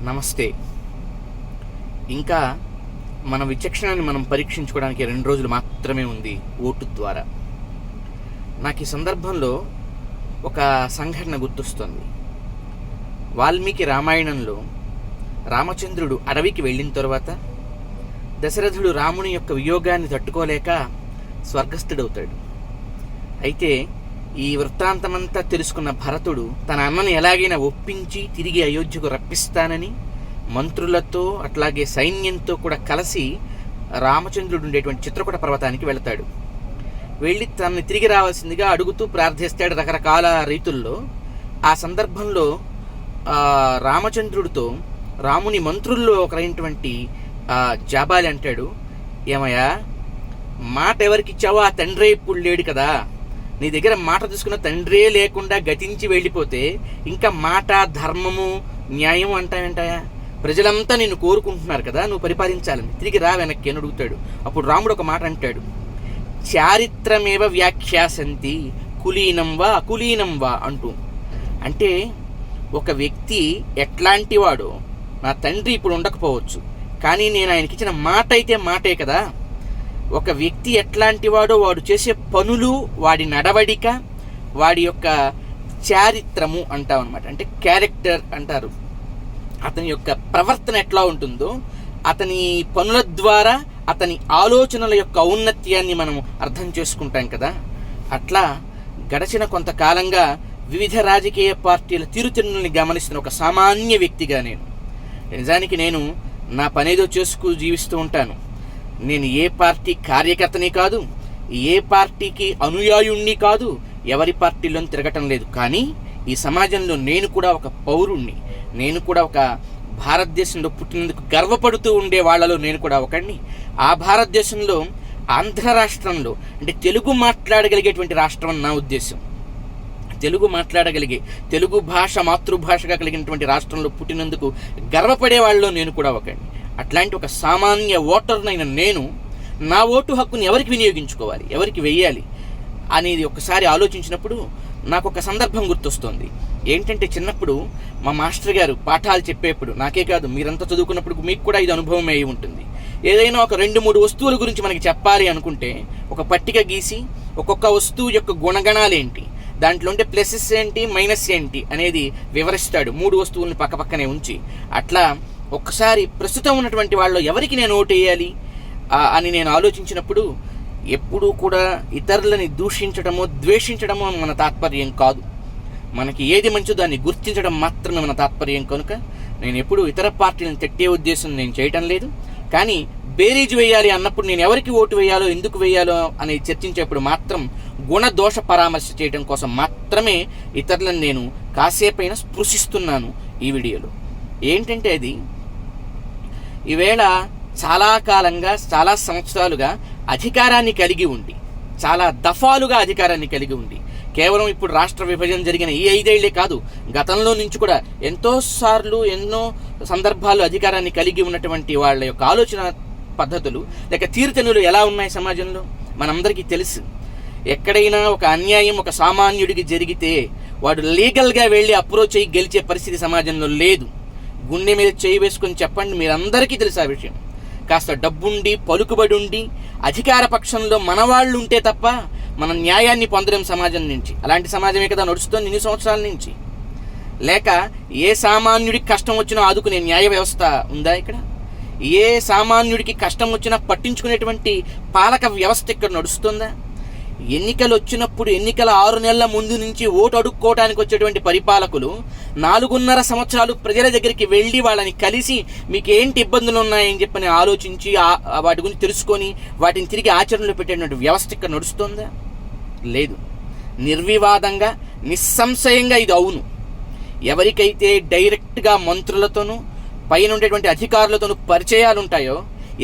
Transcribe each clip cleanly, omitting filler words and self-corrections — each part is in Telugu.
నమస్తే. ఇంకా మన విచక్షణని మనం పరీక్షించుకోవడానికి 2 రోజులు మాత్రమే ఉంది ఓటు ద్వారా. నాకు ఈ సందర్భంలో ఒక సంఘటన గుర్తొస్తుంది. వాల్మీకి రామాయణంలో రామచంద్రుడు అడవికి వెళ్ళిన తర్వాత దశరథుడు రాముని యొక్క వియోగాన్ని తట్టుకోలేక స్వర్గస్థుడవుతాడు. అయితే ఈ వృత్తాంతమంతా తెలుసుకున్న భరతుడు తన అన్నని ఎలాగైనా ఒప్పించి తిరిగి అయోధ్యకు రప్పిస్తానని మంత్రులతో అట్లాగే సైన్యంతో కూడా కలిసి రామచంద్రుడు ఉండేటువంటి చిత్రకూట పర్వతానికి వెళతాడు. వెళ్ళి తనని తిరిగి రావాల్సిందిగా అడుగుతూ ప్రార్థిస్తాడు రకరకాల రీతుల్లో. ఆ సందర్భంలో రామచంద్రుడితో రాముని మంత్రుల్లో ఒకరైనటువంటి జాబాలి అంటాడు, ఏమయ్యా, మాట ఎవరికి ఇచ్చావో ఆ తండ్రే ఇప్పుడు లేడు కదా, నీ దగ్గర మాట తీసుకున్న తండ్రే లేకుండా గతించి వెళ్ళిపోతే ఇంకా మాట, ధర్మము, న్యాయం అంటావేంటాయా? ప్రజలంతా నిన్ను కోరుకుంటున్నారు కదా, నువ్వు పరిపాలించాలని, తిరిగి రా వెనక్కి అని అడుగుతాడు. అప్పుడు రాముడు ఒక మాట అంటాడు, చారిత్రమేవ వ్యాఖ్యాసంతి కులీనం వా అకులీనం వా అంటూ. అంటే ఒక వ్యక్తి ఎట్లాంటి వాడో నా తండ్రి ఇప్పుడు ఉండకపోవచ్చు, కానీ నేను ఆయనకి ఇచ్చిన మాట అయితే మాటే కదా. ఒక వ్యక్తి ఎట్లాంటి వాడో వాడు చేసే పనులు, వాడి నడవడిక, వాడి యొక్క చారిత్రము అంటాం అనమాట. అంటే క్యారెక్టర్ అంటారు. అతని యొక్క ప్రవర్తన ఎట్లా ఉంటుందో అతని పనుల ద్వారా అతని ఆలోచనల యొక్క ఔన్నత్యాన్ని మనం అర్థం చేసుకుంటాం కదా. అట్లా గడచిన కొంతకాలంగా వివిధ రాజకీయ పార్టీల తీరుతెన్నుల్ని గమనిస్తున్న ఒక సామాన్య వ్యక్తిగా నిజానికి నేను నా పనేదో చేసుకు జీవిస్తూ ఉంటాను. నేను ఏ పార్టీ కార్యకర్తని కాదు, ఏ పార్టీకి అనుయాయుణ్ణి కాదు, ఎవరి పార్టీలో తిరగటం లేదు. కానీ ఈ సమాజంలో నేను కూడా ఒక పౌరుణ్ణి, నేను కూడా ఒక భారతదేశంలో పుట్టినందుకు గర్వపడుతూ ఉండే వాళ్ళలో నేను కూడా ఒకడిని. ఆ భారతదేశంలో ఆంధ్ర రాష్ట్రంలో, అంటే తెలుగు మాట్లాడగలిగేటువంటి రాష్ట్రం అని నా ఉద్దేశం. తెలుగు మాట్లాడగలిగే, తెలుగు భాష మాతృభాషగా కలిగినటువంటి రాష్ట్రంలో పుట్టినందుకు గర్వపడే వాళ్ళలో నేను కూడా ఒకడిని. అట్లాంటి ఒక సామాన్య ఓటర్నైన నేను నా ఓటు హక్కుని ఎవరికి వినియోగించుకోవాలి, ఎవరికి వెయ్యాలి అనేది ఒకసారి ఆలోచించినప్పుడు నాకు ఒక సందర్భం గుర్తొస్తుంది. ఏంటంటే, చిన్నప్పుడు మా మాస్టర్ గారు పాఠాలు చెప్పేప్పుడు, నాకే కాదు మీరంతా చదువుకున్నప్పుడు మీకు కూడా ఇది అనుభవం అయి ఉంటుంది. ఏదైనా ఒక 2-3 వస్తువుల గురించి మనకి చెప్పాలి అనుకుంటే ఒక పట్టిక గీసి ఒక్కొక్క వస్తువు యొక్క గుణగణాలేంటి, దాంట్లో ఉండే ప్లసెస్ ఏంటి, మైనస్ ఏంటి అనేది వివరిస్తాడు 3 వస్తువులను పక్కపక్కనే ఉంచి. అట్లా ఒక్కసారి ప్రస్తుతం ఉన్నటువంటి వాళ్ళలో ఎవరికి నేను ఓటు వేయాలి అని నేను ఆలోచించినప్పుడు, ఎప్పుడూ కూడా ఇతరులని దూషించడమో ద్వేషించడమో మన తాత్పర్యం కాదు. మనకి ఏది మంచో దాన్ని గుర్తించడం మాత్రమే మన తాత్పర్యం. కనుక నేను ఎప్పుడూ ఇతర పార్టీలను తిట్టే ఉద్దేశం నేను చేయటం లేదు. కానీ బేరీజు వేయాలి అన్నప్పుడు నేను ఎవరికి ఓటు వేయాలో, ఎందుకు వేయాలో అనేది చర్చించేప్పుడు మాత్రం గుణదోష పరామర్శ చేయడం కోసం మాత్రమే ఇతరులను నేను కాసేపైనా స్పృశిస్తున్నాను ఈ వీడియోలో. ఏంటంటే, అది ఈవేళ చాలా కాలంగా, చాలా సంవత్సరాలుగా అధికారాన్ని కలిగి ఉండి, చాలా దఫాలుగా అధికారాన్ని కలిగి ఉండి, కేవలం ఇప్పుడు రాష్ట్ర విభజన జరిగిన ఈ 5 ఏళ్లే కాదు, గతంలో నుంచి కూడా ఎంతో సార్లు ఎన్నో సందర్భాలు అధికారాన్ని కలిగి ఉన్నటువంటి వాళ్ళ యొక్క ఆలోచన పద్ధతులు లేక తీరుతెన్నులు ఎలా ఉన్నాయి సమాజంలో మనందరికీ తెలుసు. ఎక్కడైనా ఒక అన్యాయం ఒక సామాన్యుడికి జరిగితే వాడు లీగల్గా వెళ్ళి అప్రోచ్ అయ్యి గెలిచే పరిస్థితి సమాజంలో లేదు. గుండె మీద చేయి వేసుకొని చెప్పండి, మీరందరికీ తెలుసు ఆ విషయం. కాస్త డబ్బుండి, పలుకుబడి ఉండి, అధికార పక్షంలో మనవాళ్ళు ఉంటే తప్ప మనం న్యాయాన్ని పొందడం సమాజం నుంచి. అలాంటి సమాజమే కదా నడుస్తుంది ఇన్ని సంవత్సరాల నుంచి. లేక ఏ సామాన్యుడికి కష్టం వచ్చినా ఆదుకునే న్యాయ వ్యవస్థ ఉందా ఇక్కడ? ఏ సామాన్యుడికి కష్టం వచ్చినా పట్టించుకునేటువంటి పాలక వ్యవస్థ ఇక్కడ నడుస్తుందా? ఎన్నికలు వచ్చినప్పుడు ఎన్నికల 6 నెలల ముందు నుంచి ఓటు అడుక్కోవడానికి వచ్చేటువంటి పరిపాలకులు 4.5 సంవత్సరాలు ప్రజల దగ్గరికి వెళ్ళి వాళ్ళని కలిసి మీకు ఏంటి ఇబ్బందులు ఉన్నాయని చెప్పని ఆలోచించి వాటి గురించి తెలుసుకొని వాటిని తిరిగి ఆచరణలో పెట్టేటువంటి వ్యవస్థ ఇక్కడ నడుస్తుందా? లేదు. నిర్వివాదంగా, నిస్సంశయంగా ఇది అవును. ఎవరికైతే డైరెక్ట్గా మంత్రులతోనూ పైన ఉండేటువంటి అధికారులతోనూ పరిచయాలు ఉంటాయో,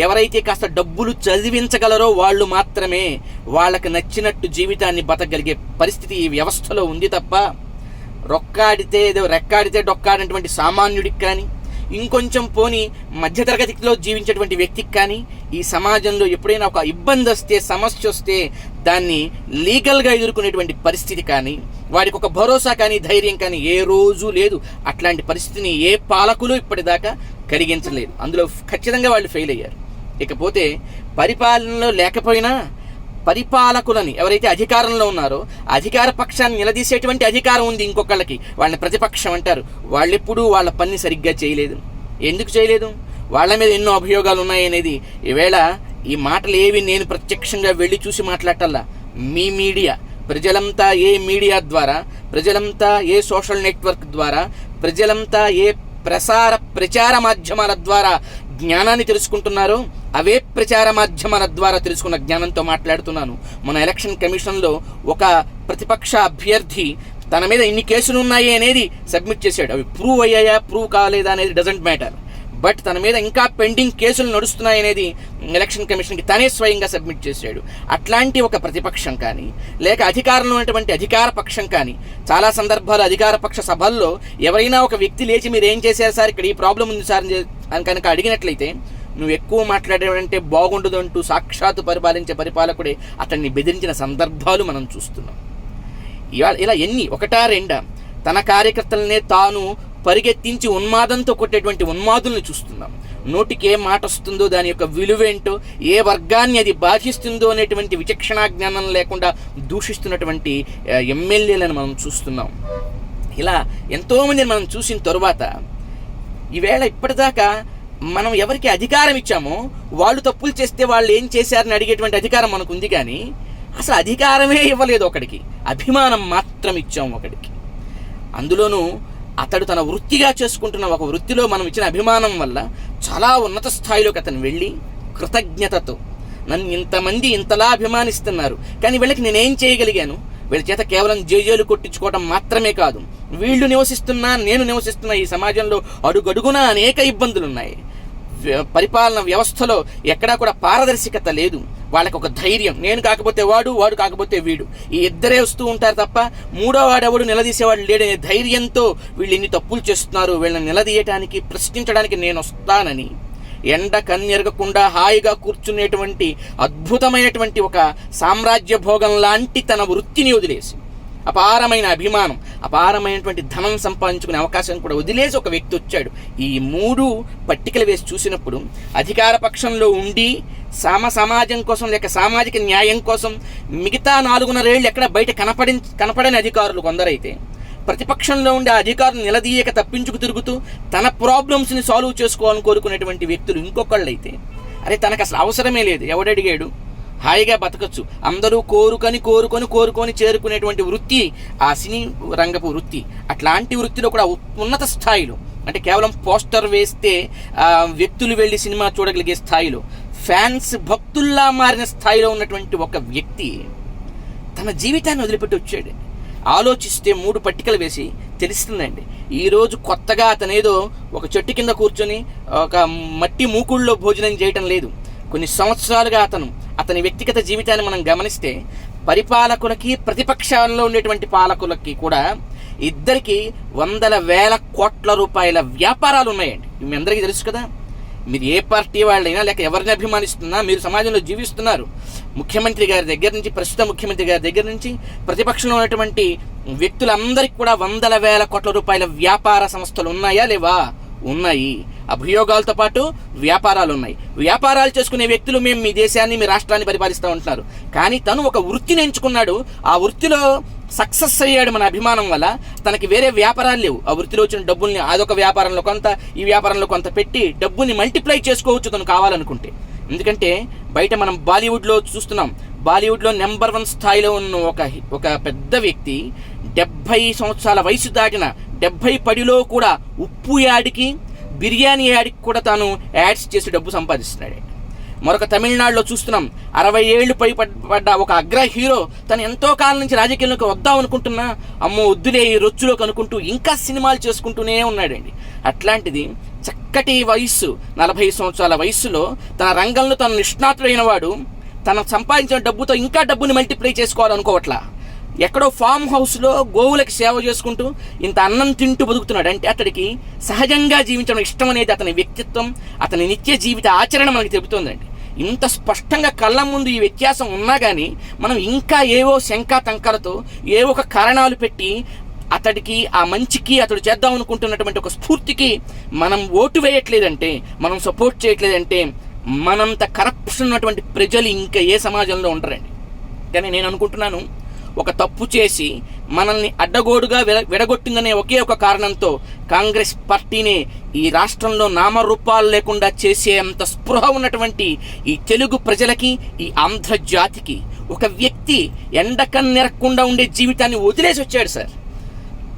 ఎవరైతే కాస్త డబ్బులు చదివించగలరో వాళ్ళు మాత్రమే వాళ్ళకి నచ్చినట్టు జీవితాన్ని బతకగలిగే పరిస్థితి ఈ వ్యవస్థలో ఉంది తప్ప రెక్కాడితే డొక్కాడినటువంటి సామాన్యుడికి కానీ, ఇంకొంచెం పోని మధ్యతరగతిలో జీవించేటువంటి వ్యక్తికి కానీ ఈ సమాజంలో ఎప్పుడైనా ఒక ఇబ్బంది వస్తే, సమస్య వస్తే దాన్ని లీగల్గా ఎదుర్కొనేటువంటి పరిస్థితి కానీ, వాడికి ఒక భరోసా కానీ, ధైర్యం కానీ ఏ రోజు లేదు. అట్లాంటి పరిస్థితిని ఏ పాలకులు ఇప్పటిదాకా కలిగించలేదు. అందులో ఖచ్చితంగా వాళ్ళు ఫెయిల్ అయ్యారు. ఇకపోతే పరిపాలనలో లేకపోయినా పరిపాలకులని ఎవరైతే అధికారంలో ఉన్నారో అధికార పక్షాన్ని నిలదీసేటువంటి అధికారం ఉంది ఇంకొకళ్ళకి, వాళ్ళని ప్రతిపక్షం అంటారు. వాళ్ళెప్పుడూ వాళ్ళ పని సరిగ్గా చేయలేదు. ఎందుకు చేయలేదు? వాళ్ళ మీద ఎన్నో అభియోగాలు ఉన్నాయనేది ఈవేళ ఈ మాటలు ఏవి నేను ప్రత్యక్షంగా వెళ్ళి చూసి మాట్లాడటల్లా. మీ మీడియా, ప్రజలంతా ఏ మీడియా ద్వారా, ప్రజలంతా ఏ సోషల్ నెట్వర్క్ ద్వారా, ప్రజలంతా ఏ ప్రచార మాధ్యమాల ద్వారా జ్ఞానాన్ని తెలుసుకుంటున్నారో అవే ప్రచార మాధ్యమాల ద్వారా తెలుసుకున్న జ్ఞానంతో మాట్లాడుతున్నాను. మన ఎలక్షన్ కమిషన్లో ఒక ప్రతిపక్ష అభ్యర్థి తన మీద ఇన్ని కేసులు ఉన్నాయి అనేది సబ్మిట్ చేశాడు. అవి ప్రూవ్ అయ్యాయా, ప్రూవ్ కాలేదా అనేది డజంట్ మ్యాటర్. బట్ తన మీద ఇంకా పెండింగ్ కేసులు నడుస్తున్నాయి అనేది ఎలక్షన్ కమిషన్కి తనే స్వయంగా సబ్మిట్ చేశాడు. అట్లాంటి ఒక ప్రతిపక్షం కానీ, లేక అధికారంలో ఉన్నటువంటి అధికార పక్షం కానీ, చాలా సందర్భాలు అధికార పక్ష సభల్లో ఎవరైనా ఒక వ్యక్తి లేచి మీరు ఏం చేశారు సార్, ఇక్కడ ఈ ప్రాబ్లం ఉంది సార్ అని కనుక అడిగినట్లయితే, నువ్వు ఎక్కువ మాట్లాడేవంటే బాగుండదు అంటూ సాక్షాత్తు పరిపాలించే పరిపాలకుడే అతన్ని బెదిరించిన సందర్భాలు మనం చూస్తున్నాం. ఇలా ఎన్ని, ఒకటా రెండా, తన కార్యకర్తలనే తాను పరిగెత్తించి ఉన్మాదంతో కొట్టేటువంటి ఉన్మాదుల్ని చూస్తున్నాం. నోటికి ఏ మాట వస్తుందో, దాని యొక్క విలువేంటో, ఏ వర్గాన్ని అది బాధిస్తుందో అనేటువంటి విచక్షణా జ్ఞానం లేకుండా దూషిస్తున్నటువంటి ఎమ్మెల్యేలను మనం చూస్తున్నాం. ఇలా ఎంతోమందిని మనం చూసిన తరువాత ఈవేళ ఇప్పటిదాకా మనం ఎవరికి అధికారం ఇచ్చామో వాళ్ళు తప్పులు చేస్తే వాళ్ళు ఏం చేశారని అడిగేటువంటి అధికారం మనకు ఉంది. కానీ అసలు అధికారమే ఇవ్వలేదు ఒకడికి, అభిమానం మాత్రం ఇచ్చాం ఒకడికి. అందులోనూ అతడు తన వృత్తిగా చేసుకుంటున్న ఒక వృత్తిలో మనం ఇచ్చిన అభిమానం వల్ల చాలా ఉన్నత స్థాయిలోకి అతను వెళ్ళి కృతజ్ఞతతో నన్ను ఇంతమంది ఇంతలా అభిమానిస్తున్నారు, కానీ వీళ్ళకి నేనేం చేయగలిగాను? వీళ్ళ చేత కేవలం జేజేలు కొట్టించుకోవడం మాత్రమే కాదు, వీళ్ళు నివసిస్తున్నా నేను నివసిస్తున్న ఈ సమాజంలో అడుగడుగునా అనేక ఇబ్బందులు ఉన్నాయి. పరిపాలన వ్యవస్థలో ఎక్కడా కూడా పారదర్శకత లేదు. వాళ్ళకి ఒక ధైర్యం, నేను కాకపోతే వాడు, వాడు కాకపోతే వీడు, ఈ ఇద్దరే వస్తూ ఉంటారు తప్ప మూడో వాడెవడు నిలదీసేవాడు లేడనే ధైర్యంతో వీళ్ళు ఇన్ని తప్పులు చేస్తున్నారు, వీళ్ళని నిలదీయటానికి, ప్రశ్నించడానికి నేను వస్తానని ఎండ కన్నెరగకుండా హాయిగా కూర్చునేటువంటి అద్భుతమైనటువంటి ఒక సామ్రాజ్య భోగం లాంటి తన వృత్తిని వదిలేసి, అపారమైన అభిమానం, అపారమైనటువంటి ధనం సంపాదించుకునే అవకాశం కూడా వదిలేసి ఒక వ్యక్తి వచ్చాడు. ఈ మూడు పట్టికలు వేసి చూసినప్పుడు అధికార పక్షంలో ఉండి సమాజం కోసం లేక సామాజిక న్యాయం కోసం మిగతా 4.5 ఏళ్ళు ఎక్కడ బయట కనపడని అధికారులు కొందరైతే, ప్రతిపక్షంలో ఉండే అధికారులు నిలదీయక తప్పించుకు తిరుగుతూ తన ప్రాబ్లమ్స్ని సాల్వ్ చేసుకోవాలని కోరుకునేటువంటి వ్యక్తులు ఇంకొకళ్ళైతే, అరే తనకు అసలు అవసరమే లేదు, ఎవడడిగాడు, హాయిగా బతకచ్చు, అందరూ కోరుకొని చేరుకునేటువంటి వృత్తి ఆ సినీ రంగపు వృత్తి. అట్లాంటి వృత్తిలో కూడా ఉన్నత స్థాయిలో, అంటే కేవలం పోస్టర్ వేస్తే వ్యక్తులు వెళ్ళి సినిమా చూడగలిగే స్థాయిలో, ఫ్యాన్స్ భక్తుల్లా మారిన స్థాయిలో ఉన్నటువంటి ఒక వ్యక్తి తన జీవితాన్ని వదిలిపెట్టి వచ్చాడు. ఆలోచిస్తే 3 పట్టికలు వేసి తెలుస్తుందండి. ఈరోజు కొత్తగా అతనేదో ఒక చెట్టు కింద కూర్చొని ఒక మట్టి మూకుళ్ళలో భోజనం చేయటం లేదు. కొన్ని సంవత్సరాలుగా అతని వ్యక్తిగత జీవితాన్ని మనం గమనిస్తే పరిపాలకులకి, ప్రతిపక్షాల్లో ఉండేటువంటి పాలకులకి కూడా ఇద్దరికి 100,000 కోట్ల రూపాయల వ్యాపారాలు ఉన్నాయండి. మీ అందరికీ తెలుసు కదా. మీరు ఏ పార్టీ వాళ్ళైనా లేక ఎవరిని అభిమానిస్తున్నా, మీరు సమాజంలో జీవిస్తున్నారు. ముఖ్యమంత్రి గారి దగ్గర నుంచి, ప్రస్తుత ముఖ్యమంత్రి గారి దగ్గర నుంచి ప్రతిపక్షంలో ఉన్నటువంటి వ్యక్తులందరికీ కూడా 100,000 కోట్ల రూపాయల వ్యాపార సంస్థలు ఉన్నాయా లేవా? ఉన్నాయి. అభియోగాలతో పాటు వ్యాపారాలు ఉన్నాయి. వ్యాపారాలు చేసుకునే వ్యక్తులు మేము మీ దేశాన్ని, మీ రాష్ట్రాన్ని పరిపాలిస్తూ ఉంటున్నారు. కానీ తను ఒక వృత్తిని ఎంచుకున్నాడు. ఆ వృత్తిలో సక్సెస్ అయ్యాడు మన అభిమానం వల్ల. తనకి వేరే వ్యాపారాలు లేవు. ఆ వృత్తిలో వచ్చిన డబ్బుల్ని అదొక వ్యాపారంలో కొంత, ఈ వ్యాపారంలో కొంత పెట్టి డబ్బుని మల్టిప్లై చేసుకోవచ్చు తను కావాలనుకుంటే. ఎందుకంటే బయట మనం బాలీవుడ్లో చూస్తున్నాం. బాలీవుడ్లో నెంబర్ 1 స్థాయిలో ఉన్న ఒక పెద్ద వ్యక్తి 70 సంవత్సరాల వయసు దాటిన 70 పడిలో కూడా ఉప్పు యాడికి, బిర్యానీ యాడికి కూడా తాను యాడ్స్ చేసి డబ్బు సంపాదిస్తున్నాడు. మరొక తమిళనాడులో చూస్తున్నాం, 60 ఏళ్ళు పడ్డ ఒక అగ్ర హీరో తను ఎంతో కాలం నుంచి రాజకీయాల్లోకి వద్దాం అనుకుంటున్నా, అమ్మో వద్దులే ఈ రొచ్చులోకి అనుకుంటూ ఇంకా సినిమాలు చేసుకుంటూనే ఉన్నాడండి. అట్లాంటిది చక్కటి వయస్సు, 40 సంవత్సరాల వయస్సులో తన రంగంలో తను నిష్ణాతుడైన వాడు తన సంపాదించిన డబ్బుతో ఇంకా డబ్బుని మల్టిప్లై చేసుకోవాలనుకోవట్లా. ఎక్కడో ఫామ్ హౌస్లో గోవులకి సేవ చేసుకుంటూ ఇంత అన్నం తింటూ బతుకుతున్నాడు. అంటే అతడికి సహజంగా జీవించడం ఇష్టం అనేది అతని వ్యక్తిత్వం, అతని నిత్య జీవిత ఆచరణ మనకి చెబుతోందండి. ఇంత స్పష్టంగా కళ్ళ ముందు ఈ వ్యత్యాసం ఉన్నా కానీ మనం ఇంకా ఏవో శంకా తంకాలతో ఏవో ఒక కారణాలు పెట్టి అతడికి ఆ మంచికి అతడు చేద్దాం అనుకుంటున్నటువంటి ఒక స్ఫూర్తికి మనం ఓటు వేయట్లేదంటే, మనం సపోర్ట్ చేయట్లేదంటే మనంత కరప్షన్ ఉన్నటువంటి ప్రజలు ఇంకా ఏ సమాజంలో ఉండరండి. కానీ నేను అనుకుంటున్నాను, ఒక తప్పు చేసి మనల్ని అడ్డగోడుగా విడగొట్టిందనే ఒకే ఒక కారణంతో కాంగ్రెస్ పార్టీనే ఈ రాష్ట్రంలో నామరూపాలు లేకుండా చేసే అంత స్పృహ ఉన్నటువంటి ఈ తెలుగు ప్రజలకి, ఈ ఆంధ్ర జాతికి ఒక వ్యక్తి ఎండకన్నెరక్కుండా ఉండే జీవితాన్ని వదిలేసి వచ్చాడు సార్.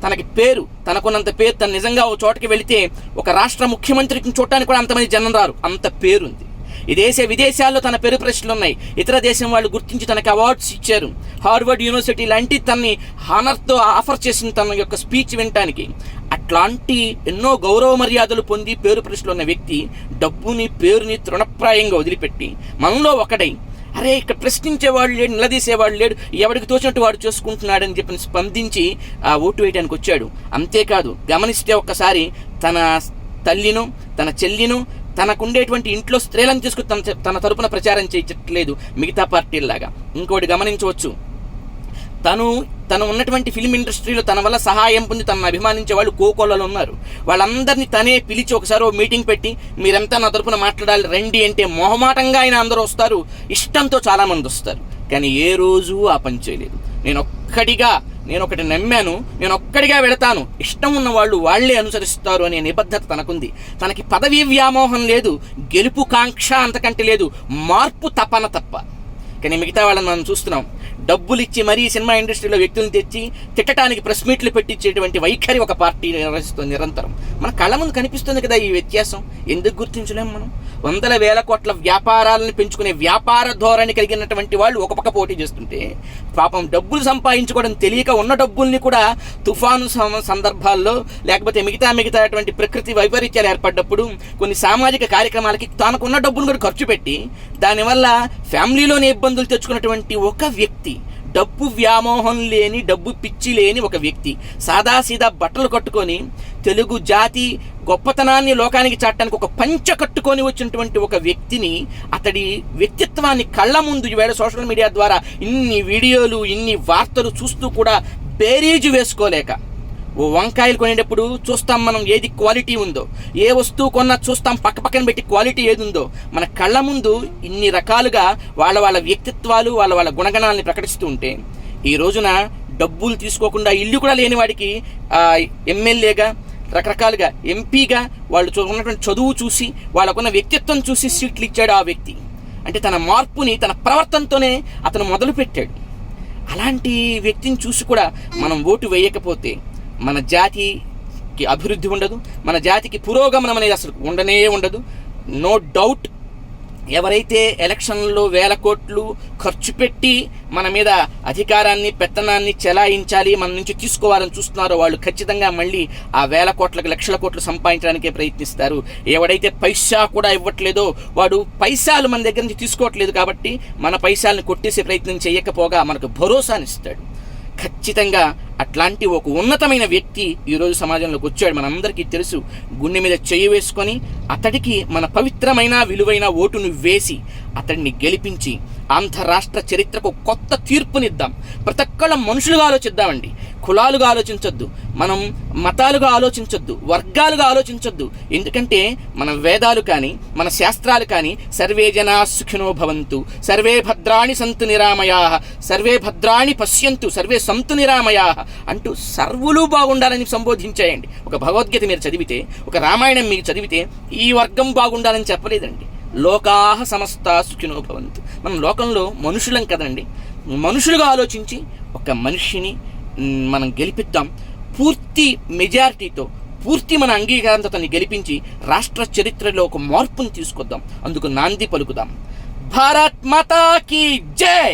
తనకి పేరు, తనకున్నంత పేరు, తను నిజంగా ఓ చోటకి వెళితే ఒక రాష్ట్ర ముఖ్యమంత్రికి చూడటానికి కూడా అంతమంది జనం రారు, అంత పేరుంది. ఈ విదేశాల్లో తన పేరు ప్రశ్నలు ఉన్నాయి. ఇతర దేశం వాళ్ళు గుర్తించి తనకి అవార్డ్స్ ఇచ్చారు. హార్వర్డ్ యూనివర్సిటీ లాంటి తనని హానర్తో ఆఫర్ చేసిన తన యొక్క స్పీచ్ వినటానికి. అట్లాంటి ఎన్నో గౌరవ మర్యాదలు పొంది పేరు ప్రశ్నలు ఉన్న వ్యక్తి డబ్బుని, పేరుని తృణప్రాయంగా వదిలిపెట్టి మనలో ఒకడై, అరే ఇక్కడ ప్రశ్నించేవాడు లేడు, నిలదీసేవాడు లేడు, ఎవరికి తోచినట్టు వాడు చేసుకుంటున్నాడని చెప్పి స్పందించి ఆ ఓటు వేయడానికి వచ్చాడు. అంతేకాదు, గమనిస్తే ఒక్కసారి తన తల్లిను, తన చెల్లిను, తనకుండేటువంటి ఇంట్లో స్త్రీలను తీసుకుని తన తరపున ప్రచారం చేయట్లేదు మిగతా పార్టీల్లాగా. ఇంకోటి గమనించవచ్చు, తను ఉన్నటువంటి ఫిలిం ఇండస్ట్రీలో తన వల్ల సహాయం పొంది తనను అభిమానించే వాళ్ళు కోకోలలో ఉన్నారు. వాళ్ళందరినీ తనే పిలిచి ఒకసారి ఓ మీటింగ్ పెట్టి మీరంతా నా తరపున మాట్లాడాలి రండి అంటే మొహమాటంగా ఆయన అందరూ వస్తారు, ఇష్టంతో చాలామంది వస్తారు. కానీ ఏ రోజు ఆ పని చేయలేదు. నేను ఒకటి నమ్మాను, నేను ఒక్కడిగా వెళతాను, ఇష్టం ఉన్న వాళ్ళు వాళ్లే అనుసరిస్తారు అనే నిబద్ధత తనకుంది. తనకి పదవీ వ్యామోహం లేదు, గెలుపు కాంక్ష అంతకంటే లేదు, మార్పు తపన తప్ప. కానీ మిగతా వాళ్ళని మనం చూస్తున్నాం, డబ్బులు ఇచ్చి మరీ సినిమా ఇండస్ట్రీలో వ్యక్తులను తెచ్చి తిట్టడానికి ప్రెస్ మీట్లు పెట్టించేటువంటి వైఖరి ఒక పార్టీ నిర్వహిస్తుంది నిరంతరం. మన కళ్ళ ముందు కనిపిస్తుంది కదా ఈ వ్యత్యాసం. ఎందుకు గుర్తించలేము మనం? వందల వేల కోట్ల వ్యాపారాలను పెంచుకునే వ్యాపార ధోరణి కలిగినటువంటి వాళ్ళు ఒక పక్క పోటీ చేస్తుంటే, పాపం డబ్బులు సంపాదించుకోవడం తెలియక ఉన్న డబ్బుల్ని కూడా తుఫాను సందర్భాల్లో లేకపోతే మిగతాటువంటి ప్రకృతి వైపరీత్యాలు ఏర్పడ్డప్పుడు కొన్ని సామాజిక కార్యక్రమాలకి తనకున్న డబ్బులు కూడా ఖర్చు పెట్టి దానివల్ల ఫ్యామిలీలోనే ఇబ్బందులు తెచ్చుకున్నటువంటి ఒక వ్యక్తి, డబ్బు వ్యామోహం లేని, డబ్బు పిచ్చి లేని ఒక వ్యక్తి, సాదాసీదా బట్టలు కట్టుకొని తెలుగు జాతి గొప్పతనాన్ని లోకానికి చాటడానికి ఒక పంచ కట్టుకొని వచ్చినటువంటి ఒక వ్యక్తిని, అతడి వ్యక్తిత్వాన్ని కళ్ళ ముందు ఈవేళ సోషల్ మీడియా ద్వారా ఇన్ని వీడియోలు, ఇన్ని వార్తలు చూస్తూ కూడా బేరీజు వేసుకోలేక, ఓ వంకాయలు కొనేటప్పుడు చూస్తాం మనం ఏది క్వాలిటీ ఉందో, ఏ వస్తువు కొన్నా చూస్తాం పక్కన పెట్టి క్వాలిటీ ఏది ఉందో. మన కళ్ళ ముందు ఇన్ని రకాలుగా వాళ్ళ వ్యక్తిత్వాలు, వాళ్ళ గుణగణాలని ప్రకటిస్తూ ఉంటే, ఈ రోజున డబ్బులు తీసుకోకుండా ఇల్లు కూడా లేని వాడికి ఎమ్మెల్యేగా, రకరకాలుగా ఎంపీగా వాళ్ళు ఉన్నటువంటి చదువు చూసి, వాళ్ళకున్న వ్యక్తిత్వం చూసి సీట్లు ఇచ్చాడు ఆ వ్యక్తి. అంటే తన మార్పుని తన ప్రవర్తనతోనే అతను మొదలుపెట్టాడు. అలాంటి వ్యక్తిని చూసి కూడా మనం ఓటు వేయకపోతే మన జాతికి అభివృద్ధి ఉండదు, మన జాతికి పురోగమనం అనేది అసలు ఉండదు. నో డౌట్, ఎవరైతే ఎలక్షన్లో వేల కోట్లు ఖర్చు పెట్టి మన మీద అధికారాన్ని, పెత్తనాన్ని చెలాయించాలి, మన నుంచి తీసుకోవాలని చూస్తున్నారో వాళ్ళు ఖచ్చితంగా మళ్ళీ ఆ వేల కోట్లకు, లక్షల కోట్లు సంపాదించడానికే ప్రయత్నిస్తారు. ఎవడైతే పైసా కూడా ఇవ్వట్లేదో వాడు పైసాలు మన దగ్గర నుంచి తీసుకోవట్లేదు కాబట్టి మన పైసాలను కొట్టేసే ప్రయత్నం చేయకపోగా మనకు భరోసానిస్తాడు. ఖచ్చితంగా అట్లాంటి ఒక ఉన్నతమైన వ్యక్తి ఈరోజు సమాజంలోకి వచ్చాడు. మనందరికీ తెలుసు. గుండె మీద చెయ్యి వేసుకొని అతడికి మన పవిత్రమైన, విలువైన ఓటును వేసి అతడిని గెలిపించి ఆంధ్ర రాష్ట్ర చరిత్రకు కొత్త తీర్పునిద్దాం. ప్రతి ఒక్కళ్ళ మనుషులుగా ఆలోచిద్దామండి. కులాలుగా ఆలోచించొద్దు, మనం మతాలుగా ఆలోచించొద్దు, వర్గాలుగా ఆలోచించొద్దు. ఎందుకంటే మన వేదాలు కానీ, మన శాస్త్రాలు కానీ సర్వే జనా సుఖినో భవంతు, సర్వే భద్రాణి సంతు నిరామయాః, సర్వే భద్రాణి పశ్యంతు, సర్వే సంతు నిరామయాః అంటూ సర్వులు బాగుండాలని సంబోధించాయండి. ఒక భగవద్గీత మీరు చదివితే, ఒక రామాయణం మీరు చదివితే ఈ వర్గం బాగుండాలని చెప్పలేదండి. లోకాః సమస్తా సుఖినో భవంతు. మనం లోకంలో మనుషులం కదండి. మనుషులుగా ఆలోచించి ఒక మనిషిని మనం గెలిపిద్దాం. పూర్తి మెజారిటీతో, పూర్తి మన అంగీకారంతో తనని గెలిపించి రాష్ట్ర చరిత్రలో ఒక మార్పును తీసుకొద్దాం. అందుకు నాంది పలుకుదాం. భారత్ మాతా కీ జై.